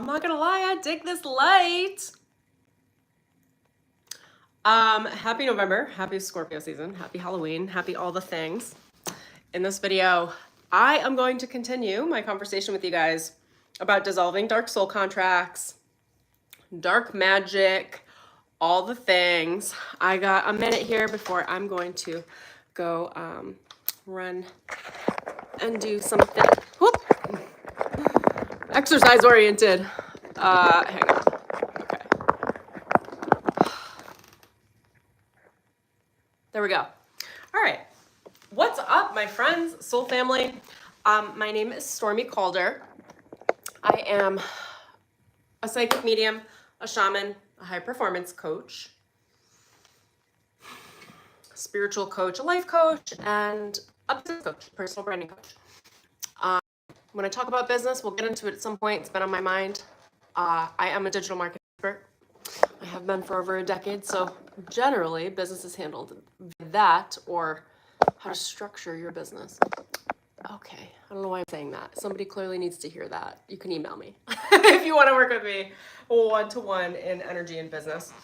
I'm not gonna lie, I dig this light. Happy November, happy Scorpio season, happy Halloween, happy all the things. In this video, I am going to continue my conversation with you guys about dissolving dark soul contracts, dark magic, all the things. I got a minute here before I'm going to go run and do something. Whoop. Exercise oriented. Hang on. Okay. There we go. All right. What's up, my friends, soul family? My name is Stormy Calder. I am a psychic medium, a shaman, a high performance coach, spiritual coach, a life coach, and a business coach, personal branding coach. When I talk about business, we'll get into it at some point. It's been on my mind. I am a digital marketing expert. I have been for over a decade. So generally, business is handled that, or how to structure your business. Okay, I don't know why I'm saying that. Somebody clearly needs to hear that. You can email me if you want to work with me one-to-one in energy and business.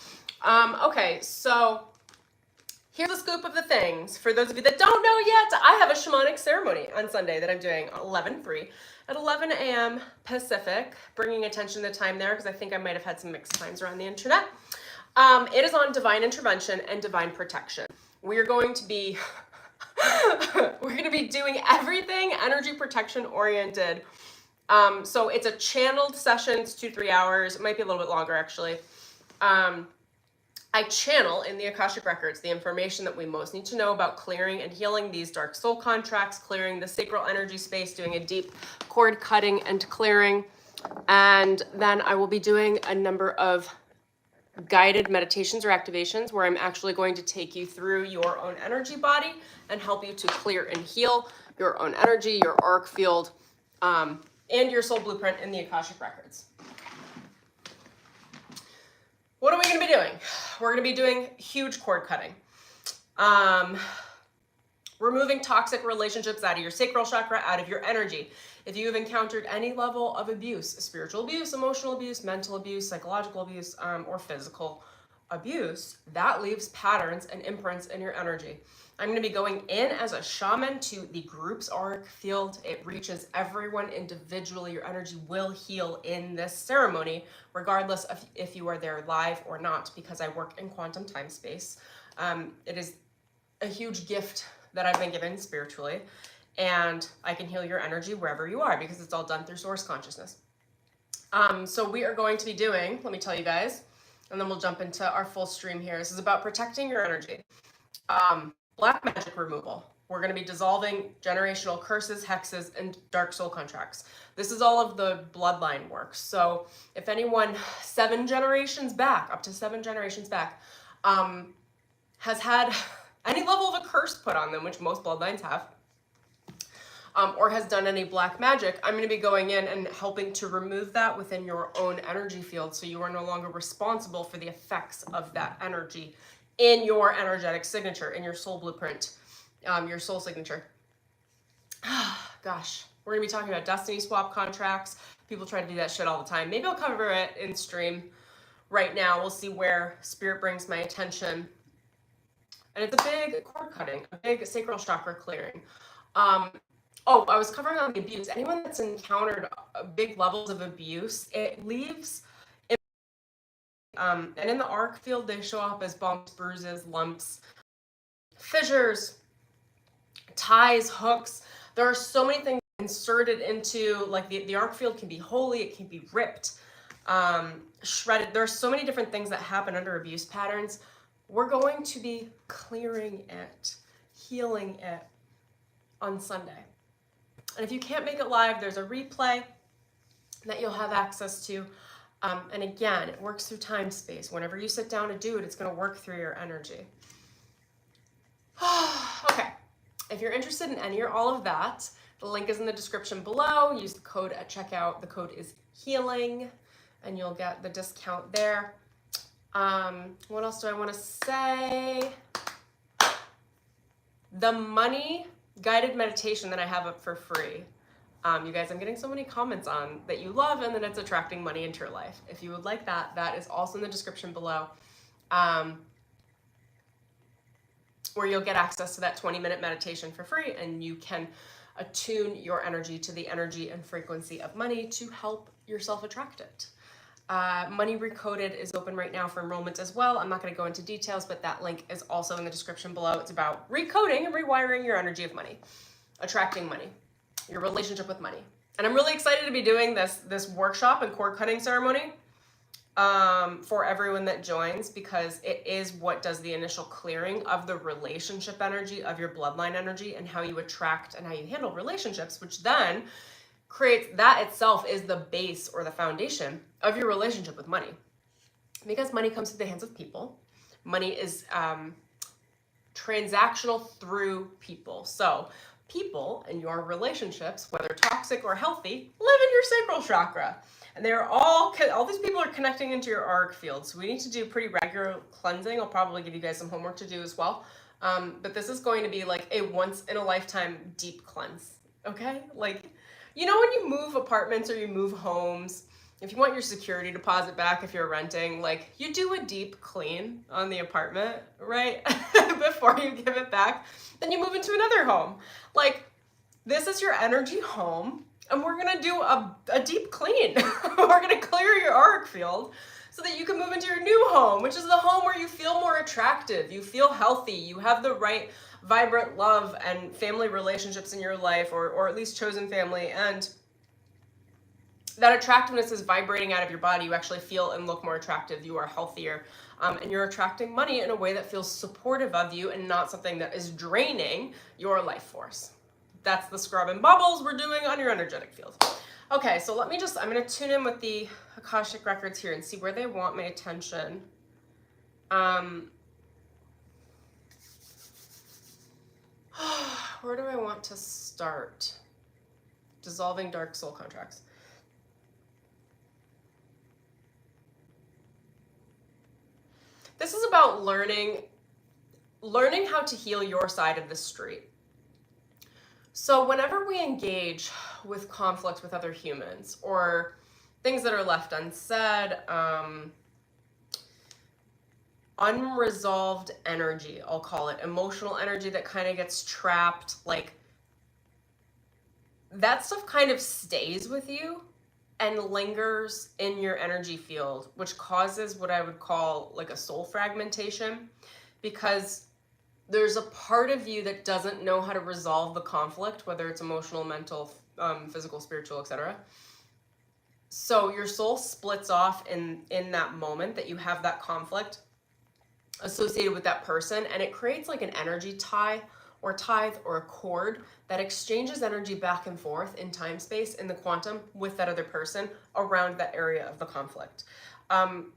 Okay, so here's the scoop of the things. For those of you that don't know yet, I have a shamanic ceremony on Sunday that I'm doing 11/3 at 11 a.m. Pacific, bringing attention to the time there because I think I might have had some mixed times around the internet. It is on divine intervention and divine protection. We're going to be doing everything energy protection oriented. So it's a channeled session. It's 2-3 hours. It might be a little bit longer actually. I channel in the Akashic records the information that we most need to know about clearing and healing these dark soul contracts, clearing the sacral energy space, doing a deep cord cutting and clearing. And then I will be doing a number of guided meditations or activations where I'm actually going to take you through your own energy body and help you to clear and heal your own energy, your auric field, and your soul blueprint in the Akashic records. What are we going to be doing? We're going to be doing huge cord cutting. Removing toxic relationships out of your sacral chakra, out of your energy. If you have encountered any level of abuse, spiritual abuse, emotional abuse, mental abuse, psychological abuse, or physical abuse, that leaves patterns and imprints in your energy. I'm going to be going in as a shaman to the group's auric field. It reaches everyone individually. Your energy will heal in this ceremony, regardless of if you are there live or not, because I work in quantum time space. It is a huge gift that I've been given spiritually, and I can heal your energy wherever you are because it's all done through source consciousness. So we are going to be doing, let me tell you guys, and then we'll jump into our full stream here. This is about protecting your energy. Black magic removal. We're going to be dissolving generational curses, hexes, and dark soul contracts. This is all of the bloodline work. So if anyone 7 generations back, up to 7 generations back, has had any level of a curse put on them, which most bloodlines have, or has done any black magic, I'm going to be going in and helping to remove that within your own energy field so you are no longer responsible for the effects of that energy in your energetic signature, in your soul blueprint, your soul signature. Gosh, we're going to be talking about destiny swap contracts. People try to do that shit all the time. Maybe I'll cover it in stream right now. We'll see where spirit brings my attention. And it's a big cord cutting, a big sacral chakra clearing. I was covering on the abuse. Anyone that's encountered big levels of abuse, it leaves, and in the auric field, they show up as bumps, bruises, lumps, fissures, ties, hooks. There are so many things inserted into, like the auric field can be holy, it can be ripped, shredded. There are so many different things that happen under abuse patterns. We're going to be clearing it, healing it on Sunday. And if you can't make it live, there's a replay that you'll have access to. And again, it works through time space. Whenever you sit down to do it, it's going to work through your energy. Okay. If you're interested in any or all of that, the link is in the description below. Use the code at checkout. The code is HEALING, and you'll get the discount there. What else do I want to say? The money guided meditation that I have up for free You guys, I'm getting so many comments on that you love and that it's attracting money into your life. If you would like that, that is also in the description below, where you'll get access to that 20-minute meditation for free, and you can attune your energy to the energy and frequency of money to help yourself attract it. Money Recoded is open right now for enrollment as well. I'm not going to go into details, but that link is also in the description below. It's about recoding and rewiring your energy of money, attracting money, your relationship with money. And I'm really excited to be doing this workshop and cord cutting ceremony for everyone that joins, because it is what does the initial clearing of the relationship energy, of your bloodline energy, and how you attract and how you handle relationships, which then creates, that itself is the base or the foundation of your relationship with money. Because money comes through the hands of people. Money is transactional through people. So people in your relationships, whether toxic or healthy, live in your sacral chakra. And they're all these people are connecting into your auric field. So we need to do pretty regular cleansing. I'll probably give you guys some homework to do as well. But this is going to be like a once in a lifetime deep cleanse. Okay? Like, you know, when you move apartments or you move homes, if you want your security deposit back, if you're renting, like, you do a deep clean on the apartment, right? Before you give it back. Then you move into another home. Like, this is your energy home, and we're gonna do a deep clean. We're gonna clear your auric field so that you can move into your new home, which is the home where you feel more attractive, you feel healthy, you have the right vibrant love and family relationships in your life, or at least chosen family, and that attractiveness is vibrating out of your body. You actually feel and look more attractive. You are healthier, and you're attracting money in a way that feels supportive of you and not something that is draining your life force. That's the scrub and bubbles we're doing on your energetic field. Okay, so I'm going to tune in with the Akashic records here and see where they want my attention. Where do I want to start? Dissolving dark soul contracts. This is about learning how to heal your side of the street. So whenever we engage with conflict with other humans, or things that are left unsaid, unresolved energy, I'll call it, emotional energy that kind of gets trapped, like, that stuff kind of stays with you and lingers in your energy field, which causes what I would call like a soul fragmentation, because there's a part of you that doesn't know how to resolve the conflict, whether it's emotional, mental, physical, spiritual, etc. So your soul splits off in that moment that you have that conflict associated with that person, and it creates like an energy tie or tithe or a cord that exchanges energy back and forth in time space in the quantum with that other person around that area of the conflict. I'm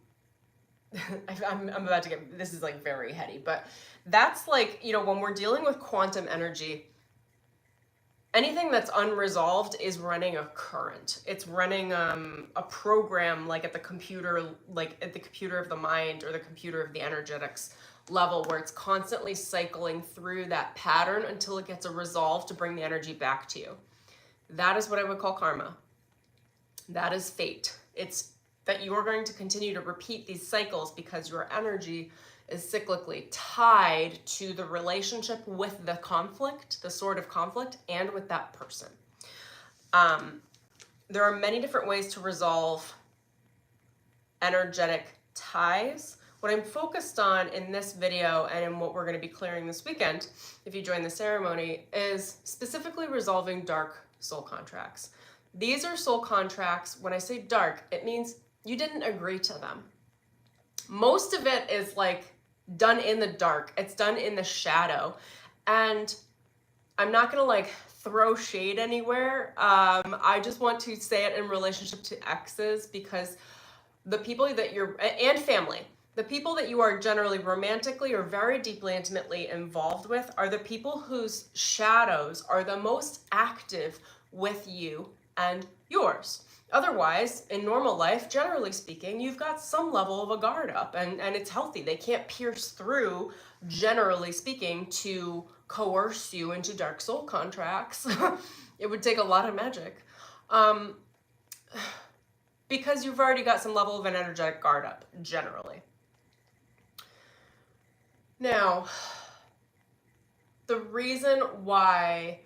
about to get, this is like very heady, but that's like, you know, when we're dealing with quantum energy, anything that's unresolved is running a current. It's running a program, like at the computer of the mind, or the computer of the energetics level, where it's constantly cycling through that pattern until it gets a resolve to bring the energy back to you. That is what I would call karma. That is fate. It's that you are going to continue to repeat these cycles because your energy is cyclically tied to the relationship with the conflict, the sort of conflict, and with that person. There are many different ways to resolve energetic ties. What I'm focused on in this video, and in what we're going to be clearing this weekend, if you join the ceremony, is specifically resolving dark soul contracts. These are soul contracts. When I say dark, it means you didn't agree to them. Most of it is like done in the dark. It's done in the shadow. And I'm not going to like throw shade anywhere. I just want to say it in relationship to exes, because the people that you're, and family, the people that you are generally romantically or very deeply intimately involved with are the people whose shadows are the most active with you and yours. Otherwise, in normal life, generally speaking, you've got some level of a guard up, and it's healthy. They can't pierce through, generally speaking, to coerce you into dark soul contracts. It would take a lot of magic. Because you've already got some level of an energetic guard up, generally. Now, the reason why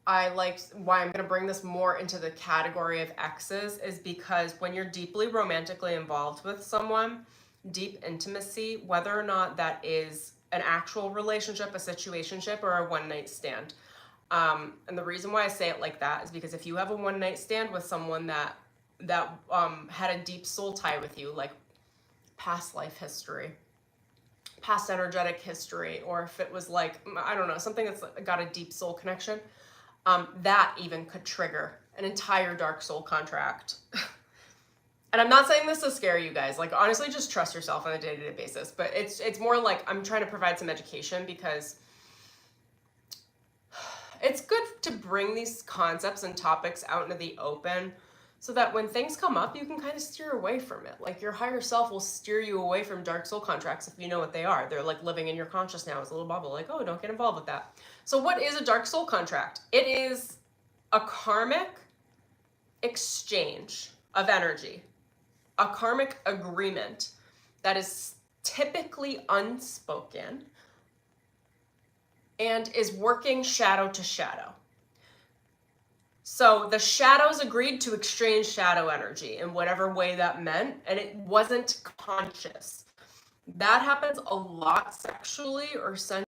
I'm going to bring this more into the category of exes is because when you're deeply romantically involved with someone, deep intimacy, whether or not that is an actual relationship, a situationship, or a one-night stand. And the reason why I say it like that is because if you have a one-night stand with someone that had a deep soul tie with you, like past life history, past energetic history, or if it was like, I don't know, something that's got a deep soul connection, that even could trigger an entire dark soul contract. And I'm not saying this to scare you guys, like honestly just trust yourself on a day-to-day basis, but it's more like I'm trying to provide some education because it's good to bring these concepts and topics out into the open so that when things come up, you can kind of steer away from it. Like your higher self will steer you away from dark soul contracts if you know what they are. They're like living in your conscious now as a little bubble, like, oh, don't get involved with that. So what is a dark soul contract? It is a karmic exchange of energy, a karmic agreement that is typically unspoken and is working shadow to shadow. So the shadows agreed to exchange shadow energy in whatever way that meant, and it wasn't conscious. That happens a lot sexually or sensually.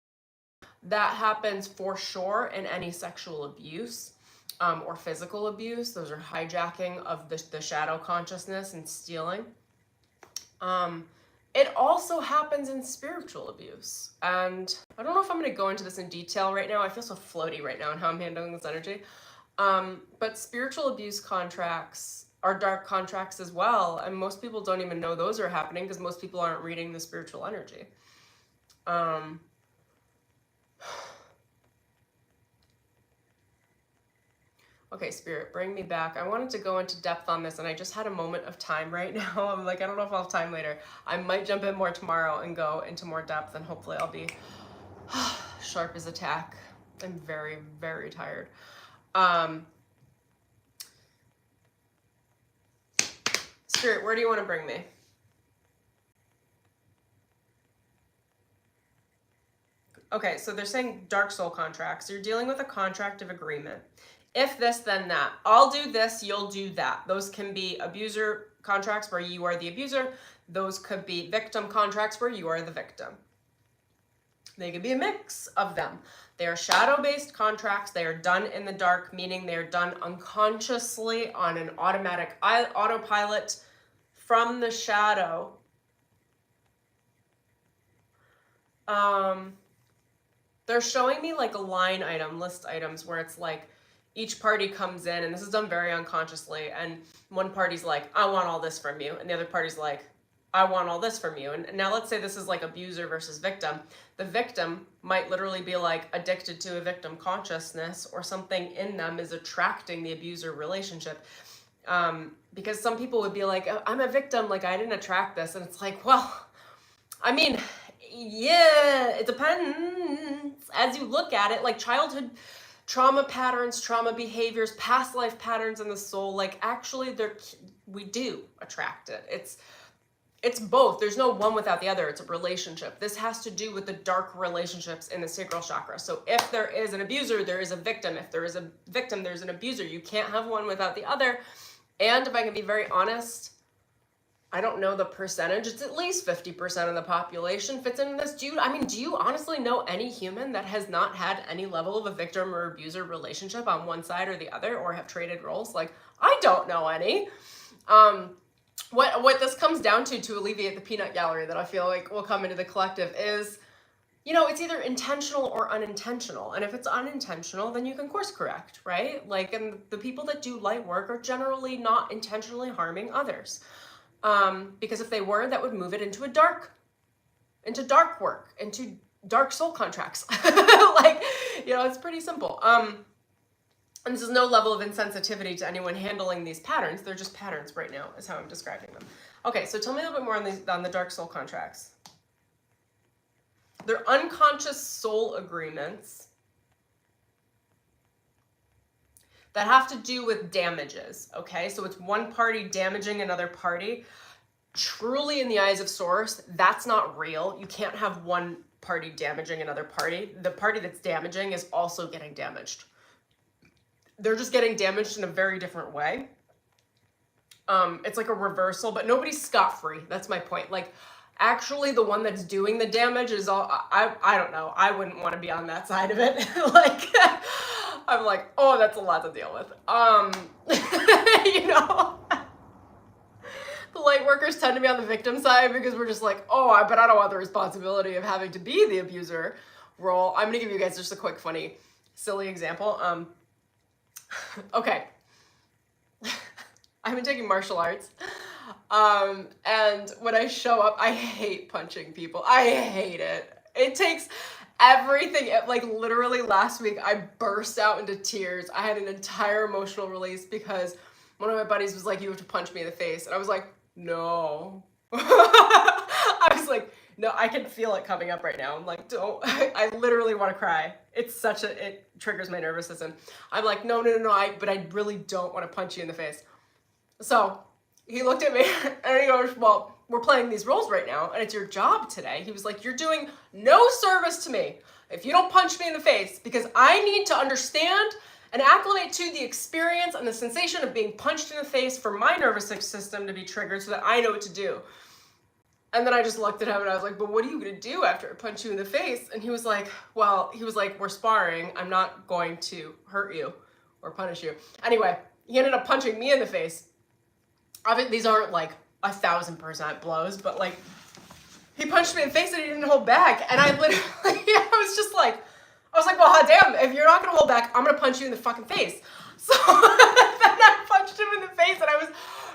That happens for sure in any sexual abuse or physical abuse. Those are hijacking of the shadow consciousness and stealing. It also happens in spiritual abuse. And I don't know if I'm going to go into this in detail right now. I feel so floaty right now in how I'm handling this energy. But spiritual abuse contracts are dark contracts as well. And most people don't even know those are happening because most people aren't reading the spiritual energy. Okay, Spirit, bring me back. I wanted to go into depth on this and I just had a moment of time right now. I'm like, I don't know if I'll have time later. I might jump in more tomorrow and go into more depth and hopefully I'll be sharp as a tack. I'm very, very tired. Spirit, where do you want to bring me? Okay, so they're saying dark soul contracts. You're dealing with a contract of agreement. If this, then that. I'll do this, you'll do that. Those can be abuser contracts where you are the abuser. Those could be victim contracts where you are the victim. They could be a mix of them. They are shadow-based contracts. They are done in the dark, meaning they are done unconsciously on an automatic autopilot from the shadow. They're showing me like a line item, list items, where it's like each party comes in, and this is done very unconsciously, and one party's like, I want all this from you, and the other party's like, I want all this from you. And now let's say this is like abuser versus victim. The victim might literally be like addicted to a victim consciousness, or something in them is attracting the abuser relationship. Because some people would be like, I'm a victim, like I didn't attract this. And it's like, well, I mean, yeah, it depends. As you look at it, like childhood trauma patterns, trauma behaviors, past life patterns in the soul, like actually we do attract it. It's both. There's no one without the other. It's a relationship. This has to do with the dark relationships in the sacral chakra. So if there is an abuser, there is a victim. If there is a victim, there's an abuser. You can't have one without the other. And if I can be very honest, I don't know the percentage. It's at least 50% of the population fits into this. Do you honestly know any human that has not had any level of a victim or abuser relationship on one side or the other, or have traded roles? Like, I don't know any. What this comes down to alleviate the peanut gallery that I feel like will come into the collective is, you know, it's either intentional or unintentional. And if it's unintentional, then you can course correct, right? Like, and the people that do light work are generally not intentionally harming others. Because if they were, that would move it into dark work, into dark soul contracts. Like, you know, it's pretty simple. And this is no level of insensitivity to anyone handling these patterns. They're just patterns right now, is how I'm describing them. Okay, so tell me a little bit more on the dark soul contracts. They're unconscious soul agreements that have to do with damages, okay? So it's one party damaging another party. Truly, in the eyes of Source, that's not real. You can't have one party damaging another party. The party that's damaging is also getting damaged. They're just getting damaged in a very different way. It's like a reversal, but nobody's scot-free. That's my point. Like, actually, the one that's doing the damage is all, I don't know. I wouldn't want to be on that side of it. Like, I'm like, oh, that's a lot to deal with. You know, the light workers tend to be on the victim side because we're just like, oh, but I don't want the responsibility of having to be the abuser role. I'm going to give you guys just a quick, funny, silly example. Okay. I've been taking martial arts. And when I show up, I hate punching people. I hate it. It takes everything. Like, literally last week, I burst out into tears. I had an entire emotional release because one of my buddies was like, you have to punch me in the face. And I was like, no. I was like, no, I can feel it coming up right now. I'm like, don't. I literally want to cry. It triggers my nervous system. I'm like, no, but I really don't want to punch you in the face. So he looked at me and he goes, well, we're playing these roles right now and it's your job today. He was like, you're doing no service to me if you don't punch me in the face, because I need to understand and acclimate to the experience and the sensation of being punched in the face for my nervous system to be triggered so that I know what to do. And then I just looked at him and I was like, but what are you going to do after I punch you in the face? And he was like, we're sparring. I'm not going to hurt you or punish you. Anyway, he ended up punching me in the face. I mean, these aren't like 1,000% blows, but like, he punched me in the face and he didn't hold back. And I literally, I was like, well, hot damn, if you're not gonna hold back, I'm gonna punch you in the fucking face. So then I punched him in the face and I was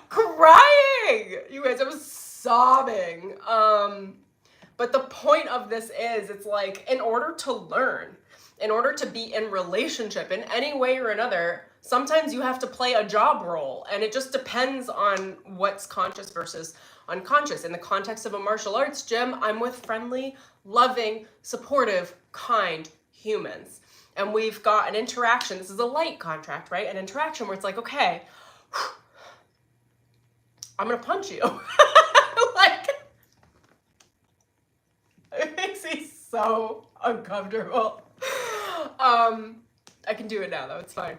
crying. You guys, I was sobbing. But the point of this is, it's like, in order to learn, in order to be in relationship in any way or another, sometimes you have to play a job role, and it just depends on what's conscious versus unconscious. In the context of a martial arts gym, I'm with friendly, loving, supportive, kind humans. And we've got an interaction. This is a light contract, right? An interaction where it's like, okay, I'm going to punch you. Like, it makes me so uncomfortable. I can do it now, though. It's fine.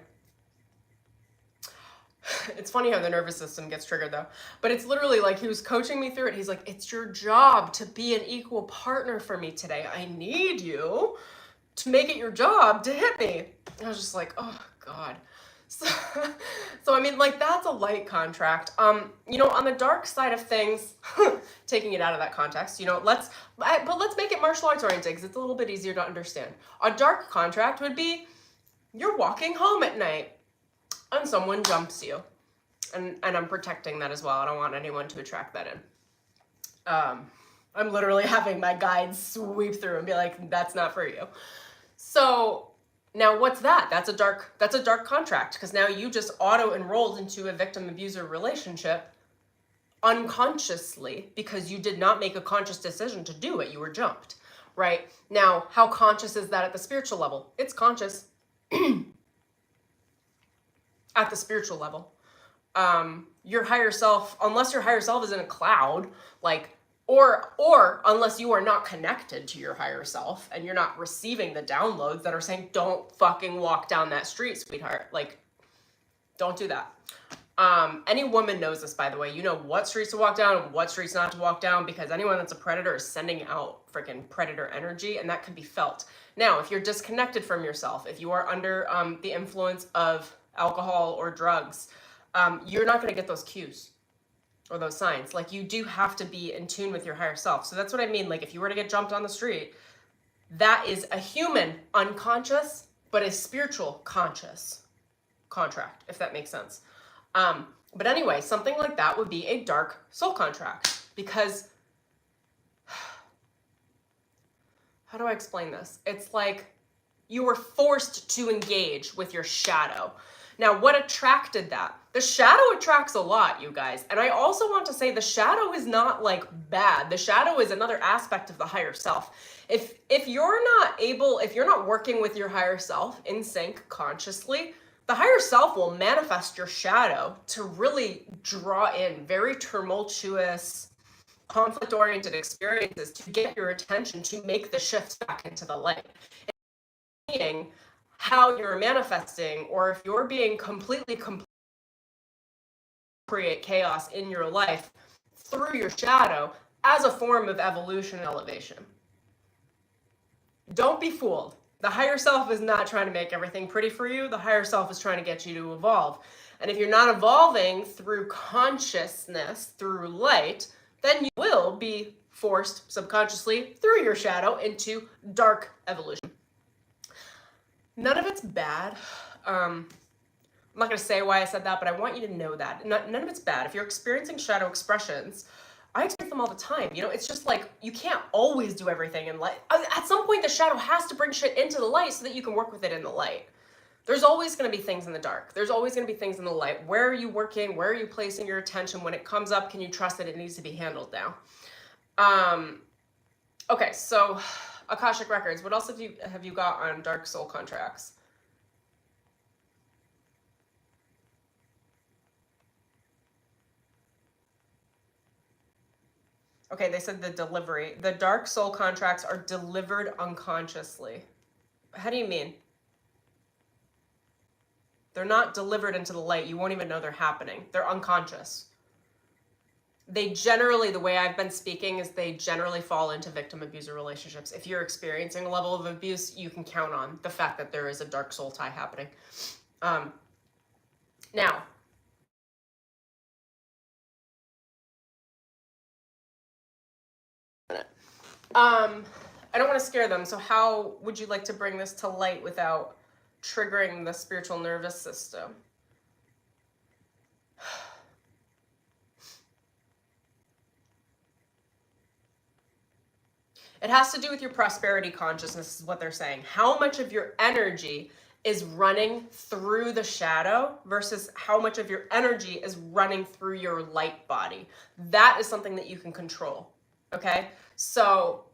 It's funny how the nervous system gets triggered, though. But it's literally like, he was coaching me through it. He's like, it's your job to be an equal partner for me today. I need you to make it your job to hit me. And I was just like, oh, God. So I mean, like, that's a light contract. You know, on the dark side of things, taking it out of that context, you know, let's make it martial arts oriented because it's a little bit easier to understand. A dark contract would be, you're walking home at night and someone jumps you. And I'm protecting that as well. I don't want anyone to attract that in. I'm literally having my guides sweep through and be like, that's not for you. So now what's that? That's a dark contract, because now you just auto-enrolled into a victim-abuser relationship unconsciously because you did not make a conscious decision to do it. You were jumped, right? Now, how conscious is that at the spiritual level? It's conscious. At the spiritual level. Your higher self, unless your higher self is in a cloud, like, or unless you are not connected to your higher self and you're not receiving the downloads that are saying, don't fucking walk down that street, sweetheart. Like, don't do that. Any woman knows this, by the way. You know what streets to walk down and what streets not to walk down, because anyone that's a predator is sending out freaking predator energy, and that can be felt. Now, if you're disconnected from yourself, if you are under the influence of alcohol or drugs, you're not going to get those cues or those signs. Like, you do have to be in tune with your higher self. So that's what I mean. Like, if you were to get jumped on the street, that is a human unconscious, but a spiritual conscious contract, if that makes sense. But anyway, something like that would be a dark soul contract, because how do I explain this? It's like you were forced to engage with your shadow. Now, what attracted that? The shadow attracts a lot, you guys. And I also want to say the shadow is not like bad. The shadow is another aspect of the higher self. If you're not working with your higher self in sync consciously, the higher self will manifest your shadow to really draw in very tumultuous, conflict-oriented experiences to get your attention, to make the shift back into the light. Meaning how you're manifesting, or if you're being completely create chaos in your life through your shadow as a form of evolution and elevation. Don't be fooled. The higher self is not trying to make everything pretty for you. The higher self is trying to get you to evolve. And if you're not evolving through consciousness, through light, then you will be forced subconsciously through your shadow into dark evolution. None of it's bad. I'm not going to say why I said that, but I want you to know that. None of it's bad. If you're experiencing shadow expressions, I experience them all the time. You know, it's just like, you can't always do everything in light. At some point, the shadow has to bring shit into the light so that you can work with it in the light. There's always going to be things in the dark. There's always going to be things in the light. Where are you working? Where are you placing your attention? When it comes up, can you trust that it needs to be handled now? Okay, so Akashic Records. What else have you got on dark soul contracts? Okay, they said the delivery. The dark soul contracts are delivered unconsciously. How do you mean? They're not delivered into the light. You won't even know they're happening. They're unconscious. They generally, the way I've been speaking, is they generally fall into victim-abuser relationships. If you're experiencing a level of abuse, you can count on the fact that there is a dark soul tie happening. Now, I don't want to scare them. So how would you like to bring this to light without triggering the spiritual nervous system? It has to do with your prosperity consciousness, is what they're saying. How much of your energy is running through the shadow versus how much of your energy is running through your light body. That is something that you can control. Okay? So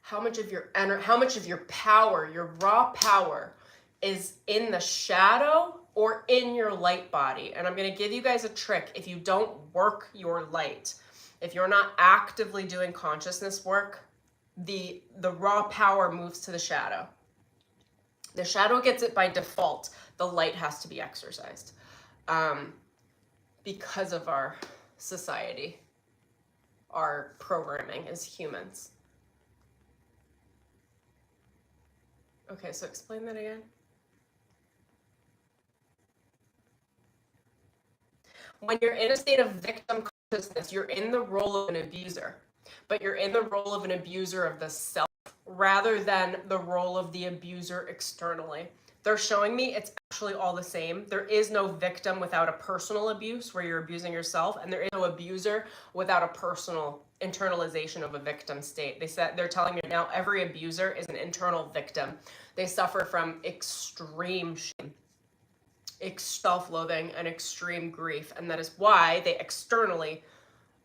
how much of your power, your raw power, is in the shadow or in your light body? And I'm going to give you guys a trick. If you don't work your light, if you're not actively doing consciousness work, the raw power moves to the shadow. The shadow gets it by default. The light has to be exercised because of our society, our programming as humans. Okay, so explain that again. When you're in a state of victim consciousness, you're in the role of an abuser, but you're in the role of an abuser of the self rather than the role of the abuser externally. They're showing me it's actually all the same. There is no victim without a personal abuse where you're abusing yourself, and there is no abuser without a personal internalization of a victim state. They're telling me now every abuser is an internal victim. They suffer from extreme shame, self-loathing, and extreme grief, and that is why they externally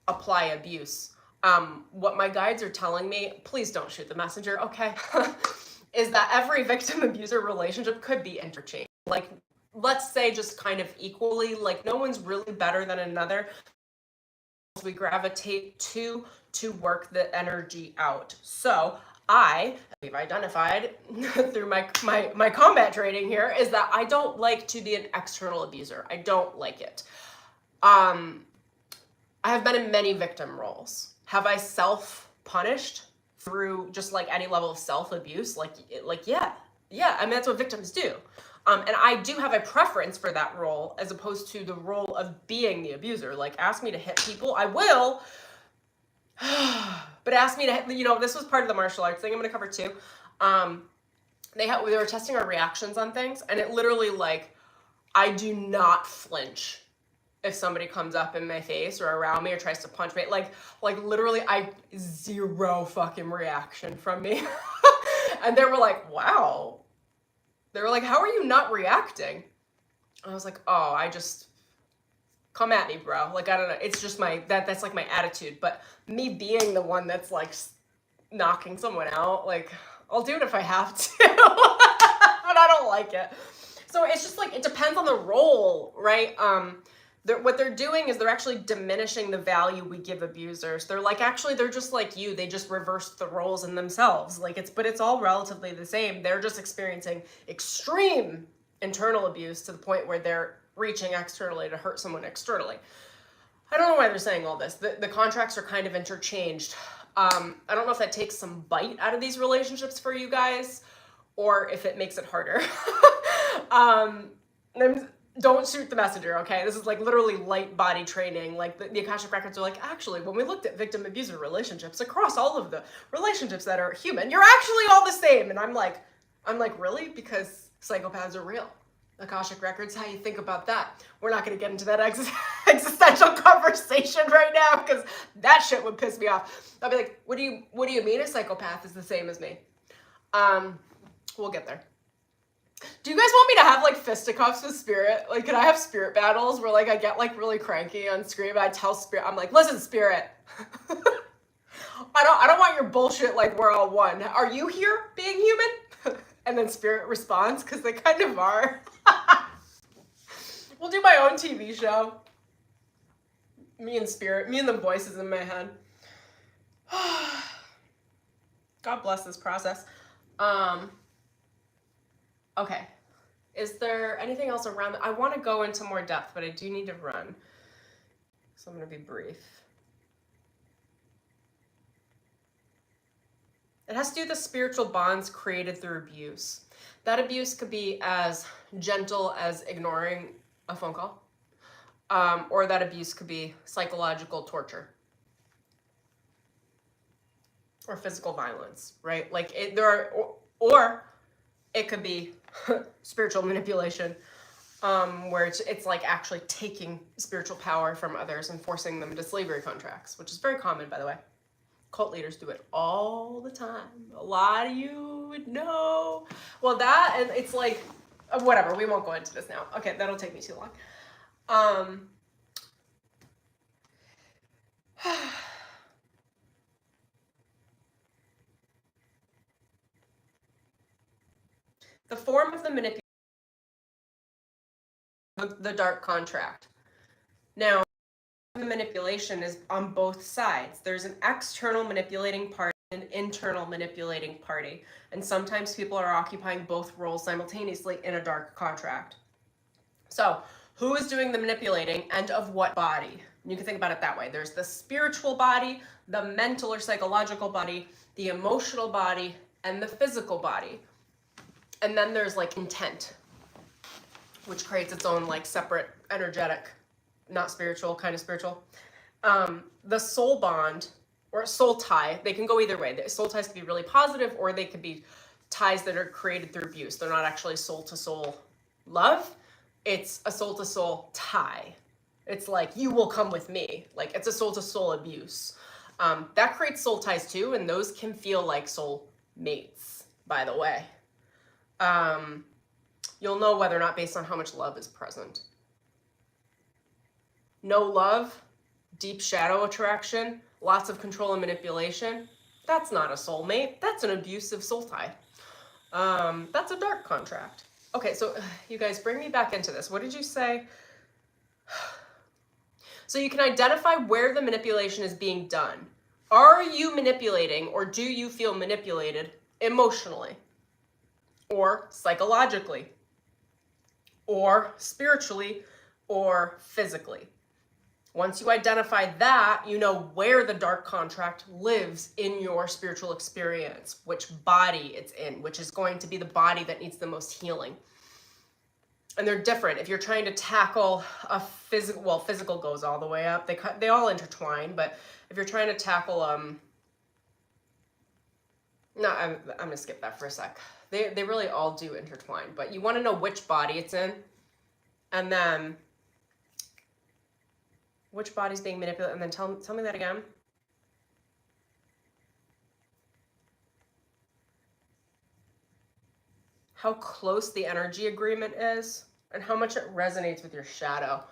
apply abuse. What my guides are telling me, please don't shoot the messenger, okay, is that every victim-abuser relationship could be interchanged. Like, let's say just kind of equally, like no one's really better than another. We gravitate to work the energy out. So we've identified through my combat training here, is that I don't like to be an external abuser. I don't like it. I have been in many victim roles. Have I self-punished through just like any level of self-abuse? Yeah. I mean, that's what victims do. And I do have a preference for that role as opposed to the role of being the abuser. Like, ask me to hit people, I will. But ask me to, this was part of the martial arts thing I'm going to cover too. They were testing our reactions on things, and it literally, like, I do not flinch if somebody comes up in my face or around me or tries to punch me. Like literally, zero fucking reaction from me. And they were like, wow. They were like, how are you not reacting? I was like, oh, I just, come at me, bro. Like, I don't know. It's just that's like my attitude. But me being the one that's like knocking someone out, like, I'll do it if I have to. But I don't like it. So it's just like, it depends on the role, right? What they're doing is they're actually diminishing the value we give abusers. They're like, actually, they're just like you. They just reversed the roles in themselves. But it's all relatively the same. They're just experiencing extreme internal abuse to the point where they're reaching externally to hurt someone externally. I don't know why they're saying all this. The contracts are kind of interchanged. I don't know if that takes some bite out of these relationships for you guys, or if it makes it harder. Don't shoot the messenger, okay? This is like literally light body training. Like the Akashic records are like, actually, when we looked at victim abuser relationships across all of the relationships that are human, you're actually all the same. And I'm like, really? Because psychopaths are real. Akashic records, how you think about that? We're not going to get into that existential conversation right now, because that shit would piss me off. I'll be like, what do you mean a psychopath is the same as me? We'll get there. Do you guys want me to have like fisticuffs with spirit? Like, can I have spirit battles where like I get like really cranky on screen? I tell spirit, I'm like, listen, spirit, I don't want your bullshit. Like, we're all one. Are you here being human? And then spirit responds, because they kind of are. We'll do my own TV show. Me and spirit, me and the voices in my head. God bless this process. Okay. Is there anything else around? I want to go into more depth, but I do need to run. So I'm going to be brief. It has to do with the spiritual bonds created through abuse. That abuse could be as gentle as ignoring a phone call, or that abuse could be psychological torture or physical violence, right? Like or it could be spiritual manipulation, where it's like actually taking spiritual power from others and forcing them into slavery contracts, which is very common, by the way. Cult leaders do it all the time. A lot of you would know. Well, that, and it's like, whatever, we won't go into this now. Okay, that'll take me too long. The form of the manipulation, the dark contract. Now, the manipulation is on both sides. There's an external manipulating party, an internal manipulating party. And sometimes people are occupying both roles simultaneously in a dark contract. So, who is doing the manipulating and of what body? You can think about it that way. There's the spiritual body, the mental or psychological body, the emotional body, and the physical body. And then there's like intent, which creates its own like separate energetic, not spiritual, kind of spiritual. The soul bond or soul tie, they can go either way. The soul ties can be really positive, or they could be ties that are created through abuse. They're not actually soul to soul love. It's a soul to soul tie. It's like, you will come with me. Like, it's a soul to soul abuse. That creates soul ties too, and those can feel like soul mates, by the way. You'll know whether or not based on how much love is present. No love, deep shadow attraction, lots of control and manipulation. That's not a soulmate. That's an abusive soul tie. That's a dark contract. Okay, so you guys bring me back into this. What did you say? So you can identify where the manipulation is being done. Are you manipulating, or do you feel manipulated emotionally, or psychologically, or spiritually, or physically? Once you identify that, you know where the dark contract lives in your spiritual experience, which body it's in, which is going to be the body that needs the most healing. And they're different. If you're trying to tackle a physical, well, physical goes all the way up. They all intertwine, but if you're trying to tackle, no, I'm gonna skip that for a sec. They really all do intertwine, but you want to know which body it's in, and then which body's being manipulated, and then tell me that again. How close the energy agreement is, and how much it resonates with your shadow.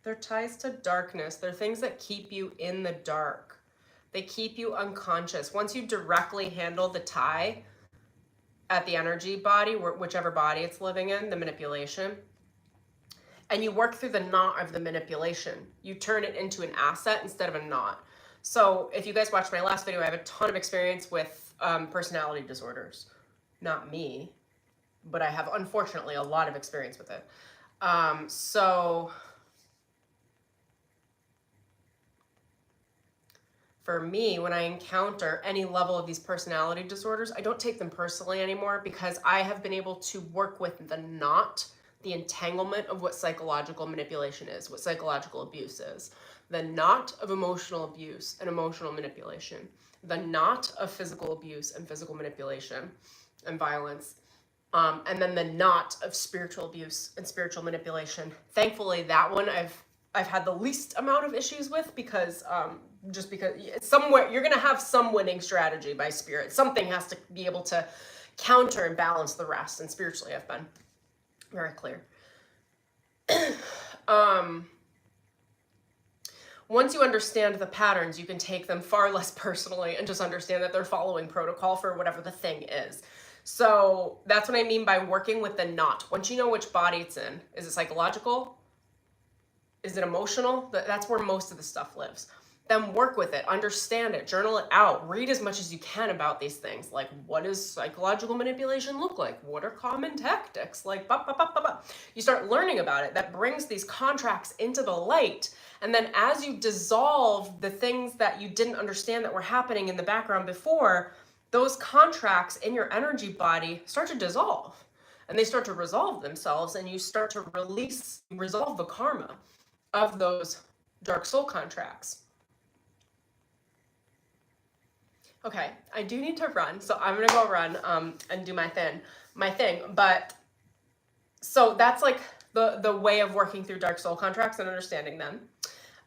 They're ties to darkness. They're things that keep you in the dark. They keep you unconscious. Once you directly handle the tie at the energy body, whichever body it's living in, the manipulation, and you work through the knot of the manipulation, you turn it into an asset instead of a knot. So if you guys watched my last video, I have a ton of experience with personality disorders. Not me, but I have, unfortunately, a lot of experience with it. So for me, when I encounter any level of these personality disorders, I don't take them personally anymore, because I have been able to work with the knot, the entanglement of what psychological manipulation is, what psychological abuse is, the knot of emotional abuse and emotional manipulation, the knot of physical abuse and physical manipulation and violence, and then the knot of spiritual abuse and spiritual manipulation. Thankfully, that one I've had the least amount of issues with, because just because somewhere you're gonna have some winning strategy by spirit. Something has to be able to counter and balance the rest, and spiritually I've been very clear. Once you understand the patterns, you can take them far less personally and just understand that they're following protocol for whatever the thing is. So that's what I mean by working with the knot. Once you know which body it's in, is it psychological? Is it emotional? That's where most of the stuff lives. Then work with it, understand it, journal it out, read as much as you can about these things. Like, what does psychological manipulation look like? What are common tactics? Like, you start learning about it. That brings these contracts into the light. And then as you dissolve the things that you didn't understand that were happening in the background before, those contracts in your energy body start to dissolve. And they start to resolve themselves, and you start to resolve the karma of those dark soul contracts. Okay, I do need to run, so I'm gonna go run and do my thing. But so that's like the way of working through dark soul contracts and understanding them.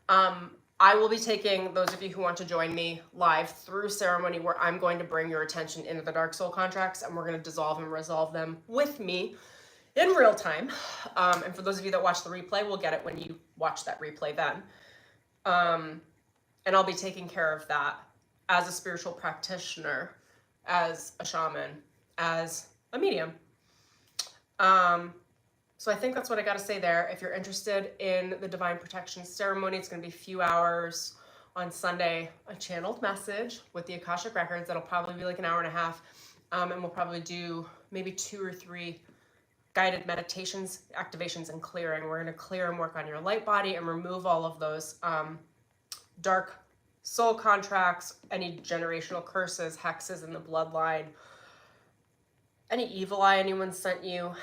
I will be taking those of you who want to join me live through ceremony, where I'm going to bring your attention into the dark soul contracts, and we're going to dissolve and resolve them with me in real time. And for those of you that watch the replay, we'll get it when you watch that replay then. And I'll be taking care of that as a spiritual practitioner, as a shaman, as a medium. So I think that's what I got to say there. If you're interested in the Divine Protection Ceremony, it's going to be a few hours on Sunday, a channeled message with the Akashic Records. That'll probably be like an hour and a half. And we'll probably do maybe 2 or 3 guided meditations, activations, and clearing. We're going to clear and work on your light body and remove all of those dark soul contracts, any generational curses, hexes in the bloodline, any evil eye anyone sent you,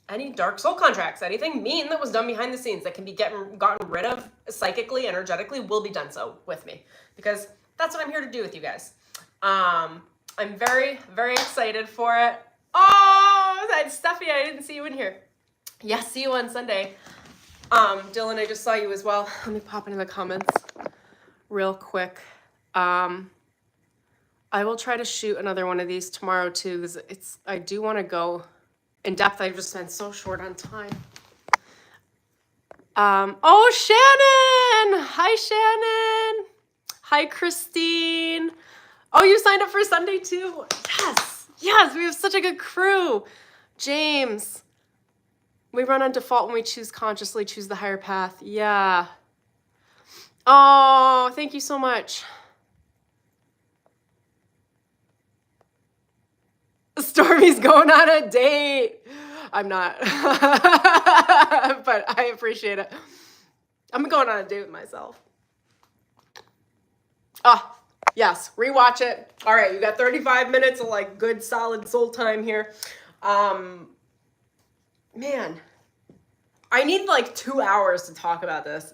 any dark soul contracts, anything mean that was done behind the scenes that can be gotten rid of psychically, energetically, will be done so with me, because that's what I'm here to do with you guys. I'm very, very excited for it. Oh, that's Steffi, I didn't see you in here. Yes, see you on Sunday. Dylan, I just saw you as well. Let me pop into the comments real quick. I will try to shoot another one of these tomorrow too, because I do want to go in depth. I've just been so short on time. Oh, Shannon! Hi, Shannon! Hi, Christine! Oh, you signed up for Sunday too? Yes! Yes, we have such a good crew. James. We run on default when we choose consciously, choose the higher path. Yeah. Oh, thank you so much. Stormy's going on a date. I'm not. But I appreciate it. I'm going on a date with myself. Ah, yes. Rewatch it. All right, you got 35 minutes of like good solid soul time here. Man, I need like 2 hours to talk about this.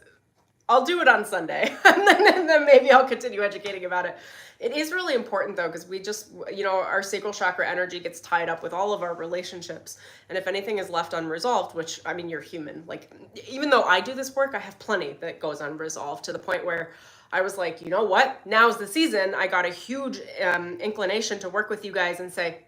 I'll do it on Sunday, and then maybe I'll continue educating about it. It is really important though, because we just, you know, our sacral chakra energy gets tied up with all of our relationships. And if anything is left unresolved, which, I mean, you're human. Like, even though I do this work, I have plenty that goes unresolved, to the point where I was like, you know what? Now's the season. I got a huge inclination to work with you guys and say,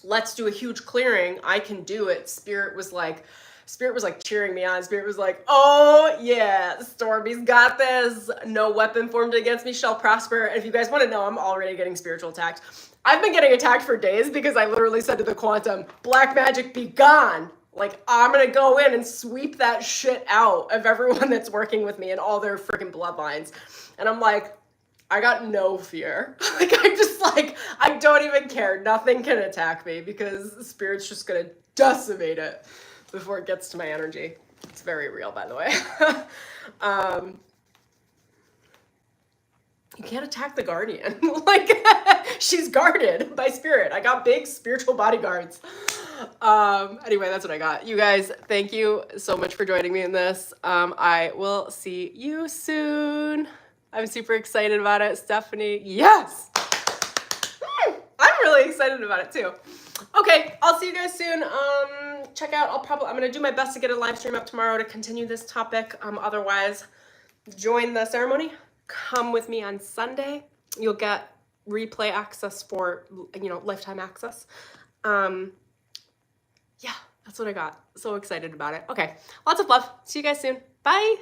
let's do a huge clearing. I can do it. Spirit was like, Spirit was like cheering me on. Spirit was like, oh yeah, Stormy's got this. No weapon formed against me shall prosper. And if you guys want to know, I'm already getting spiritual attacked. I've been getting attacked for days because I literally said to the quantum, black magic be gone. Like, I'm gonna go in and sweep that shit out of everyone that's working with me and all their freaking bloodlines. And I'm like, I got no fear. Like, I'm just like, I don't even care. Nothing can attack me because the Spirit's just gonna decimate it before it gets to my energy. It's very real, by the way. You can't attack the guardian. Like, she's guarded by Spirit. I got big spiritual bodyguards. Anyway, that's what I got. You guys, thank you so much for joining me in this. I will see you soon. I'm super excited about it. Stephanie, yes! I'm really excited about it too. Okay, I'll see you guys soon. Check out, I'm gonna do my best to get a live stream up tomorrow to continue this topic. Otherwise, join the ceremony. Come with me on Sunday. You'll get replay access for, lifetime access. Yeah, that's what I got. So excited about it. Okay, lots of love. See you guys soon. Bye.